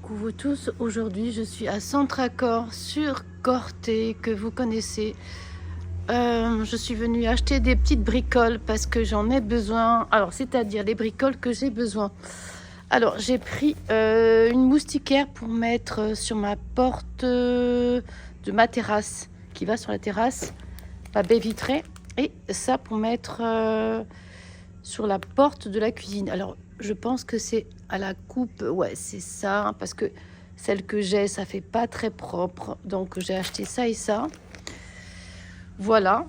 Coucou vous tous, aujourd'hui je suis à Centracor sur Corté que vous connaissez. Je suis venue acheter des petites bricoles parce que j'en ai besoin, alors c'est-à-dire les bricoles que j'ai besoin. Alors j'ai pris une moustiquaire pour mettre sur ma porte de ma terrasse qui va sur la terrasse, ma baie vitrée, et ça pour mettre sur la porte de la cuisine. Alors je pense que c'est à la coupe, ouais c'est ça, parce que celle que j'ai ça fait pas très propre, donc j'ai acheté ça et ça. Voilà.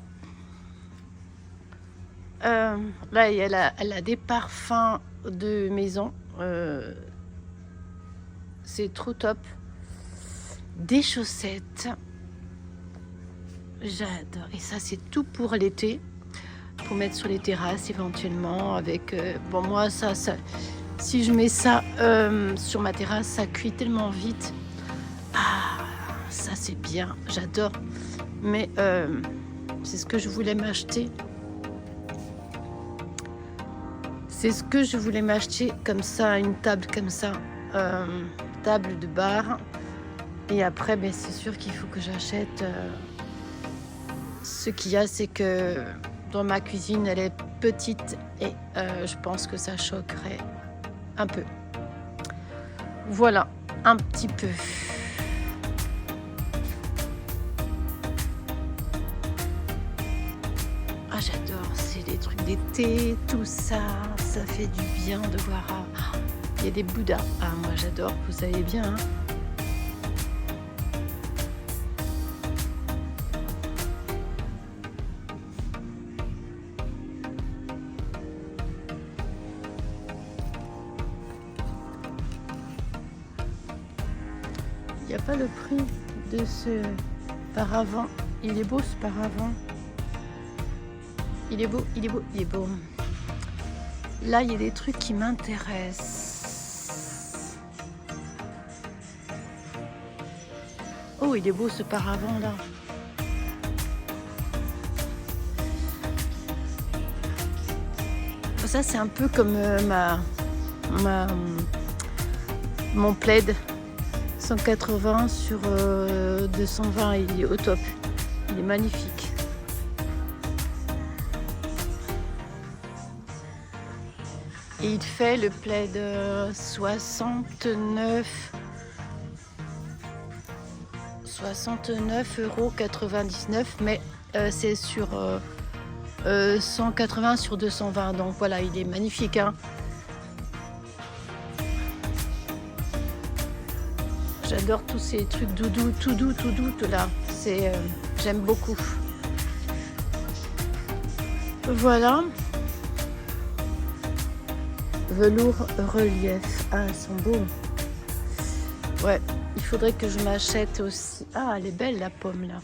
Là elle a des parfums de maison, c'est trop top. Des chaussettes, j'adore, et ça c'est tout pour l'été, pour mettre sur les terrasses éventuellement avec bon moi ça si je mets ça sur ma terrasse ça cuit tellement vite. Ah ça c'est bien, j'adore, mais c'est ce que je voulais m'acheter, comme ça, une table comme ça, table de bar. Et après ben, c'est sûr qu'il faut que j'achète ce qu'il y a, c'est que dans ma cuisine elle est petite et je pense que ça choquerait un peu. Voilà, un petit peu. Ah j'adore, c'est des trucs d'été, tout ça, ça fait du bien de voir. Il y a des bouddhas, ah moi j'adore, vous savez bien hein. Il n'y a pas le prix de ce paravent. Il est beau ce paravent. Il est beau, il est beau, il est beau. Là, il y a des trucs qui m'intéressent. Oh, il est beau ce paravent là. Ça, c'est un peu comme mon plaid. 180 sur 220, il est au top, il est magnifique. Et il fait le plaid 69,99 €, mais c'est sur 180 sur 220, donc voilà, il est magnifique hein. J'adore tous ces trucs doudou, tout doux là. C'est, j'aime beaucoup. Voilà. Velours relief. Ah, elles sont beaux. Ouais, il faudrait que je m'achète aussi. Ah, elle est belle la pomme là.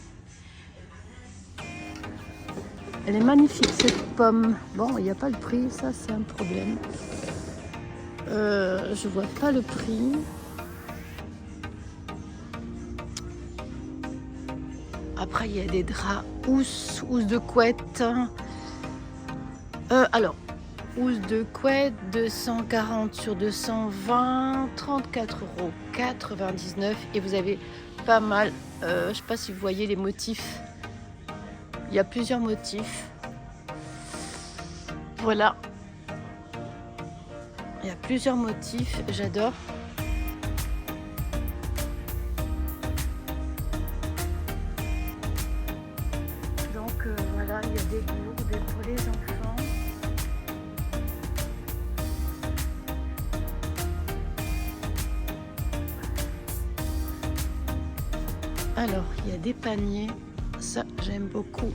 Elle est magnifique cette pomme. Bon, il n'y a pas le prix, ça c'est un problème. Je vois pas le prix. Après, il y a des draps housses de couette. Alors, housse de couette, 240 sur 220, 34,99 €. Et vous avez pas mal, je ne sais pas si vous voyez les motifs. Il y a plusieurs motifs. Voilà. Il y a plusieurs motifs, j'adore. Voilà, il y a des gourdes pour les enfants. Alors, il y a des paniers, ça j'aime beaucoup.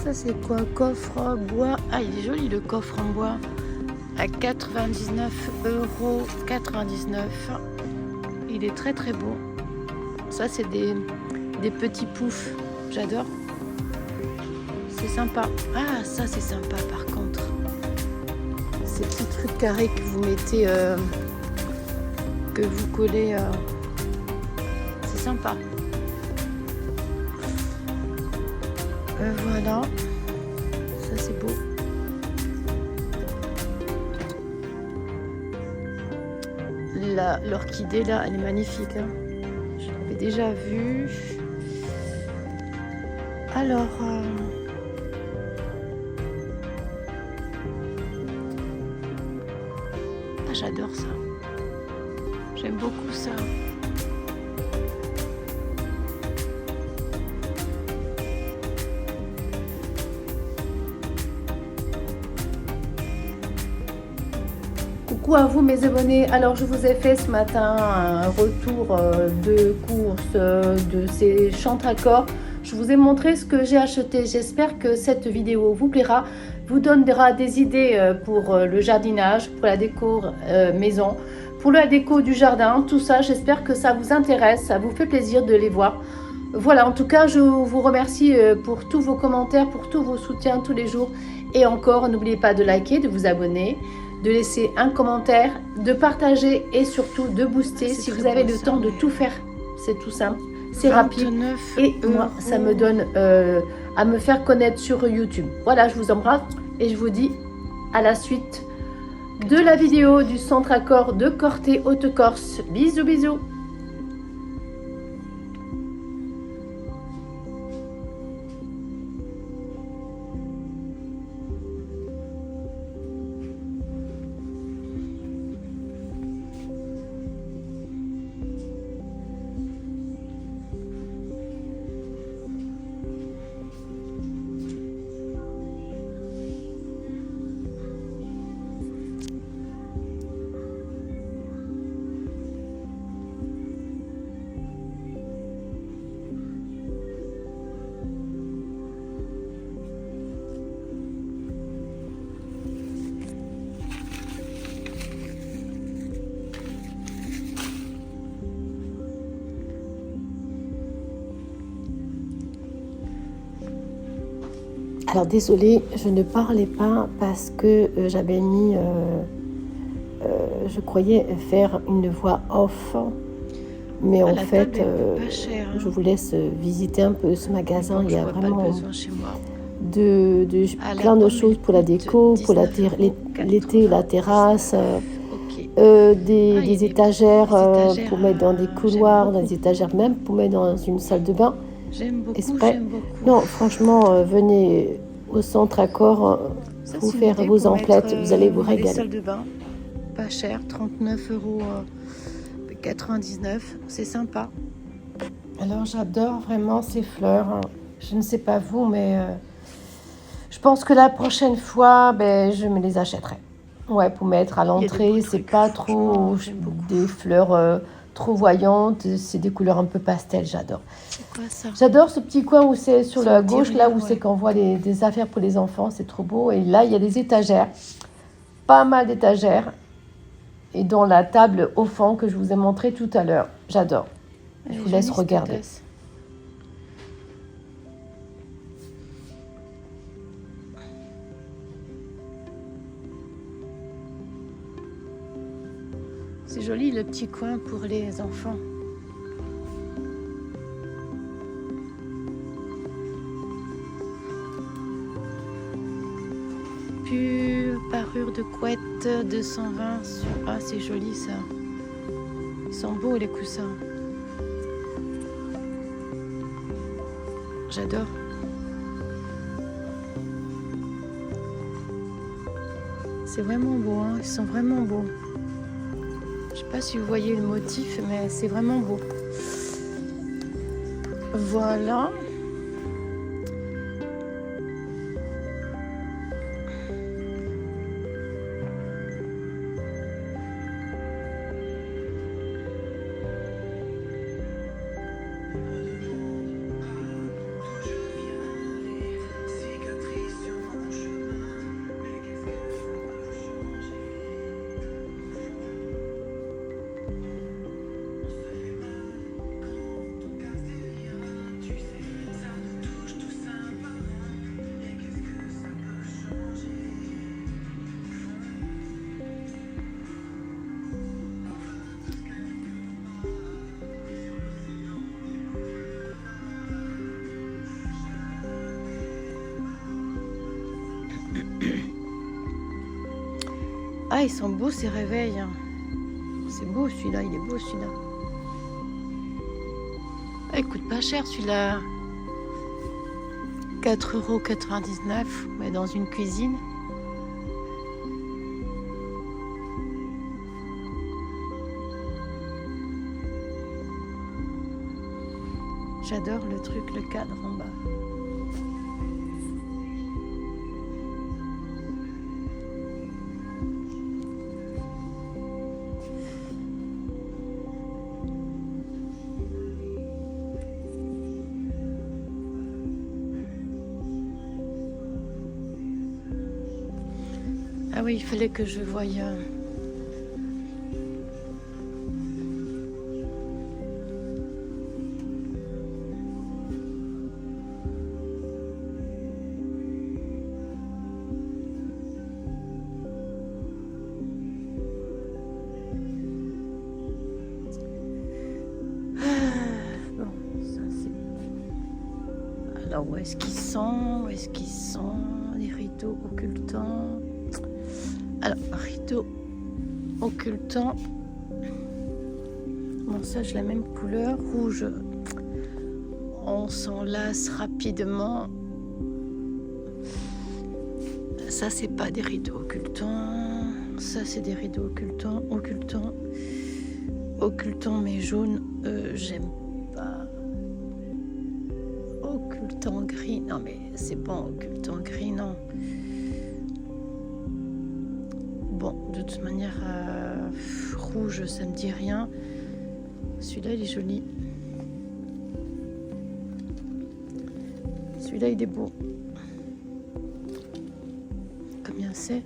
Ça c'est quoi? Coffre en bois. Ah, il est joli le coffre en bois. À 99,99 €. Il est très très beau. Ça c'est des petits poufs, j'adore. C'est sympa. Ah ça c'est sympa par contre. Ces petits trucs carrés que vous mettez, que vous collez, c'est sympa. Voilà, ça c'est beau. L'orchidée là, elle est magnifique. Hein. Je l'avais déjà vue. Alors, j'adore ça. J'aime beaucoup ça. Coucou à vous mes abonnés. Alors je vous ai fait ce matin un retour de course de ces Chantracor. Je vous ai montré ce que j'ai acheté. J'espère que cette vidéo vous plaira, vous donnera des idées pour le jardinage, pour la déco maison, pour la déco du jardin, tout ça. J'espère que ça vous intéresse, ça vous fait plaisir de les voir. Voilà, en tout cas, je vous remercie pour tous vos commentaires, pour tous vos soutiens tous les jours. Et encore, n'oubliez pas de liker, de vous abonner, de laisser un commentaire, de partager et surtout de booster si vous avez le temps de tout faire. C'est tout simple, c'est rapide et moi ça me donne à me faire connaître sur YouTube. Voilà, je vous embrasse et je vous dis à la suite de la vidéo du Chantracor de Corté Haute-Corse. Bisous bisous. Alors désolée, je ne parlais pas parce que j'avais mis, je croyais faire une voix off, mais en fait, cher, hein. Je vous laisse visiter un peu ce magasin. Bon, il y a vraiment plein de choses pour la déco, pour l'été, la terrasse, des étagères pour mettre dans des couloirs, des étagères même pour mettre dans une salle de bain. J'aime beaucoup, j'aime beaucoup. Non, franchement, venez au Chantracor pour faire vos emplettes, vous allez vous régaler. Salle de bain, pas cher, 39,99 €, c'est sympa. Alors j'adore vraiment ces fleurs. Je ne sais pas vous, mais je pense que la prochaine fois, je me les achèterai. Ouais, pour mettre à l'entrée, c'est pas trop des fleurs trop voyantes, c'est des couleurs un peu pastel, j'adore. J'adore ce petit coin où c'est sur la gauche, là où c'est qu'on voit des affaires pour les enfants, c'est trop beau. Et là, il y a des étagères, pas mal d'étagères. Et dans la table au fond que je vous ai montré tout à l'heure, j'adore. Je vous laisse regarder. C'est joli le petit coin pour les enfants. Puis parure de couette 220. Ah, c'est joli ça. Ils sont beaux les coussins. J'adore. C'est vraiment beau, hein. Ils sont vraiment beaux. Je sais pas si vous voyez le motif, mais c'est vraiment beau. Voilà. Ah, ils sont beaux ces réveils. C'est beau celui-là, il est beau celui-là. Ah, il coûte pas cher celui-là. 4,99 €, mais dans une cuisine. J'adore le truc, le cadre en bas. Ah oui, il fallait que je voie. Bon, ça c'est. Alors où est-ce qu'ils sont? Où est-ce qu'ils sont? Les rideaux occultants. Alors, rideau occultant. Bon, ça, j'ai la même couleur, rouge. On s'en lasse rapidement. Ça, c'est pas des rideaux occultants. Ça, c'est des rideaux occultants, mais jaunes. J'aime pas. Occultant gris. Non, mais c'est bon, occultant gris, non. Bon, de toute manière, rouge, ça me dit rien. Celui-là, il est joli. Celui-là, il est beau. Combien c'est?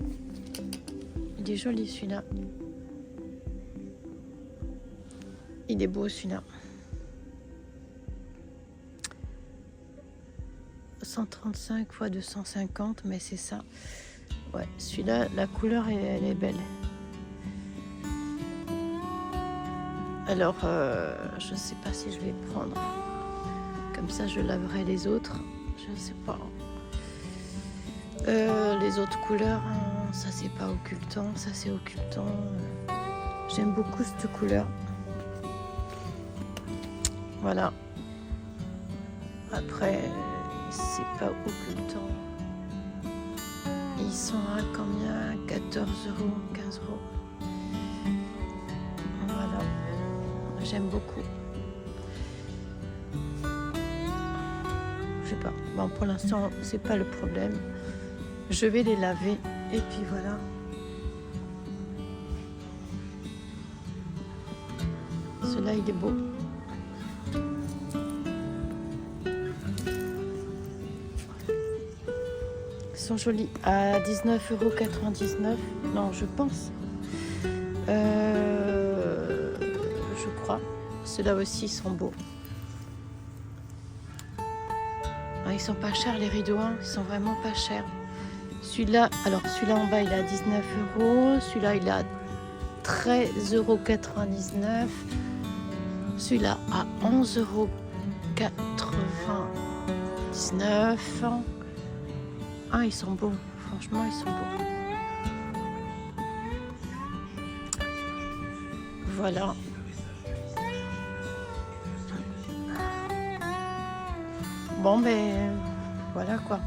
Il est joli, celui-là. Il est beau, celui-là. 135 x 250, mais c'est ça. Ouais, celui-là, la couleur, elle est belle. Alors, je sais pas si je vais prendre. Comme ça, je laverai les autres. Je sais pas. Les autres couleurs, hein, ça c'est pas occultant, ça c'est occultant. J'aime beaucoup cette couleur. Voilà. Après, c'est pas occultant. Ils sont à combien? 14 €, 15 €. Voilà. J'aime beaucoup. Je sais pas. Bon, pour l'instant, c'est pas le problème. Je vais les laver et puis voilà. Celui-là, il est beau. Ils sont jolis. À 19,99 €. Non, je pense. Je crois. Ceux-là aussi, ils sont beaux. Ah, ils sont pas chers, les rideaux. Hein. Ils sont vraiment pas chers. Celui-là, alors celui-là en bas, il est à 19 €. Celui-là, il est à 13,99 €. Celui-là à 11,99 €. Ah, ils sont beaux. Franchement, ils sont beaux. Voilà. Bon, ben, voilà quoi.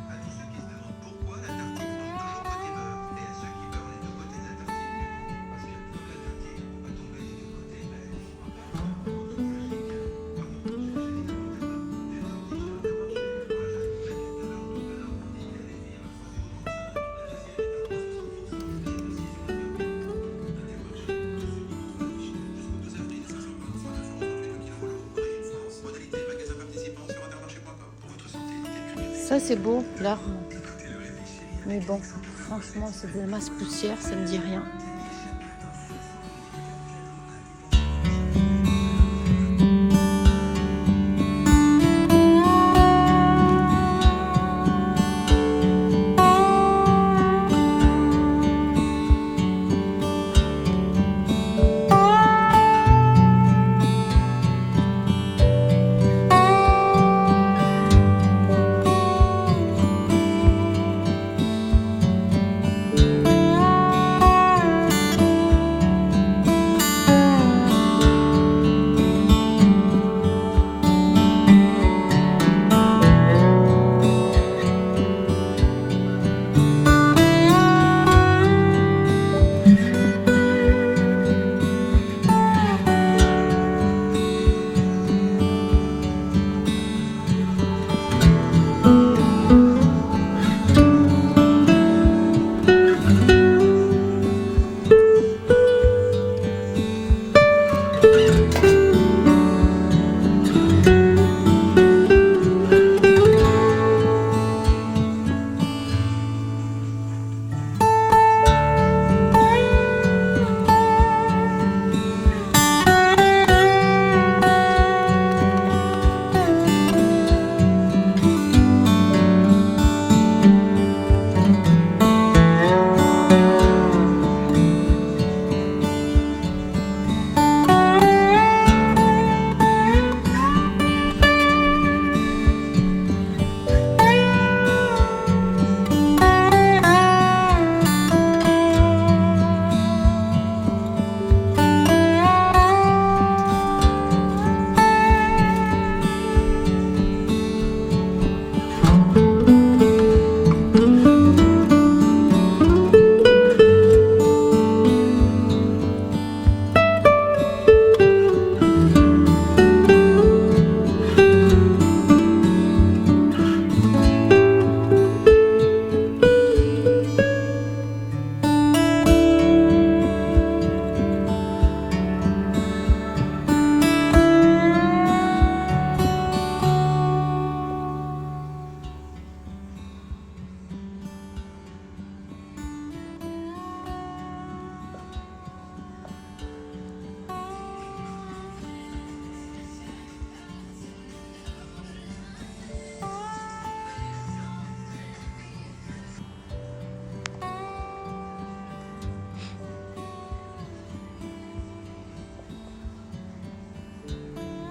Ça, c'est beau, l'arme. Mais bon, franchement, c'est de la masse poussière, ça ne me dit rien.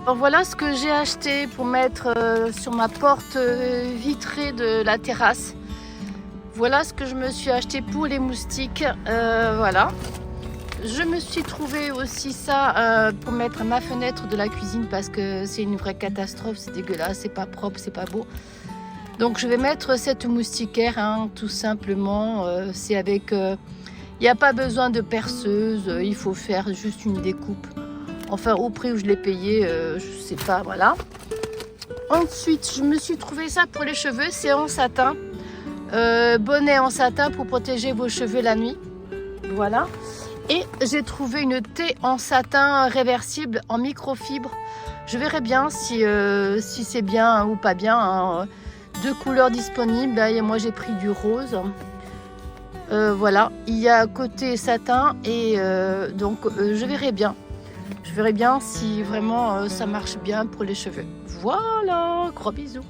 Alors voilà ce que j'ai acheté pour mettre sur ma porte vitrée de la terrasse. Voilà ce que je me suis acheté pour les moustiques. Voilà. Je me suis trouvé aussi ça pour mettre à ma fenêtre de la cuisine parce que c'est une vraie catastrophe, c'est dégueulasse, c'est pas propre, c'est pas beau. Donc je vais mettre cette moustiquaire, hein, tout simplement. C'est avec... il n'y a pas besoin de perceuse, il faut faire juste une découpe. Enfin, au prix où je l'ai payé, je sais pas, voilà. Ensuite, je me suis trouvé ça pour les cheveux, c'est en satin. Bonnet en satin pour protéger vos cheveux la nuit. Voilà. Et j'ai trouvé une thé en satin réversible en microfibre. Je verrai bien si c'est bien ou pas bien, hein. 2 couleurs disponibles. Là, moi, j'ai pris du rose. Voilà. Il y a côté satin et donc je verrai bien. Je verrai bien si vraiment ça marche bien pour les cheveux. Voilà. Gros bisous.